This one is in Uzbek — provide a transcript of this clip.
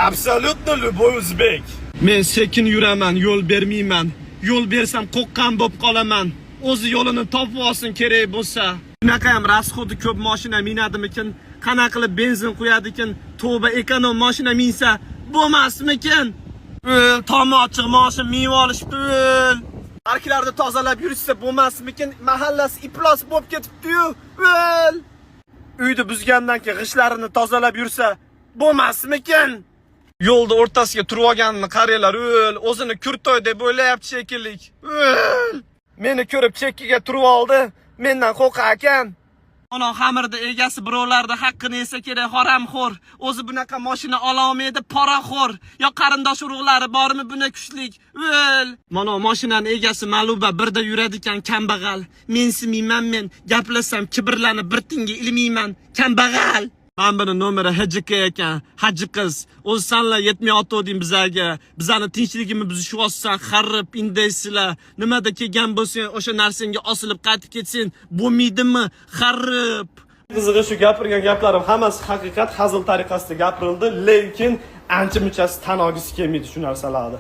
Absolutno любой o'zbek. Men sekin yuraman, yo'l bermayman. Yo'l bersam qo'qqan bo'lib qolaman. O'zi yo'lini topib olsin kerak bo'lsa. Bunaqa ham rasxodi ko'p mashina minadimikin? Qanaqa qilib benzin qo'yadikin? Tavba ekonom mashina minsa bo'lmasmikin? Tomi ochiq mashina minib olishdi. Parklarni tozalab yurishsa bo'lmasmikin? Mahallasi iflos bo'lib ketibdi-yu. Uyni buzgandan keyin g'ishlarini tozalab yursa bo'lmasmikin? Yo'lda o'rtasiga turib olganini qaranglar, o'zini kurtoy deb o'ylayapti shekilli. Meni ko'rib chekkiga turib oldi, mendan qo'rqar ekan. Ana xamirda egasi birovlarda haqqini yesa kerak, haramxo'r. O'zi bunaqa mashina ola olmaydi, poraxo'r. Yo qarindosh urug'lari bormi buni kuchlik? Mana mashinaning egasi Maluba birda yuradi ekan, kambag'al. Men gaplashsam kibrlanib bir tinga ilmayman, kambag'al. Ben buni nomeri Hajika ekan, Haji qiz. O'zi sanlar yetmayotding bizlarga. Bizani tinchligimizni buzishyapsan, xarib indaysizlar. Nimada kelgan bo'lsang, o'sha narsangga osilib qaytib ketsin, bo'lmaydimi? Xarib. Qizig'i shu gapirgan gaplarim hammasi haqiqat, hazil tariqasida gapirildi, lekin ancha-munchasi tan olgisi kelmaydi shu narsalarni.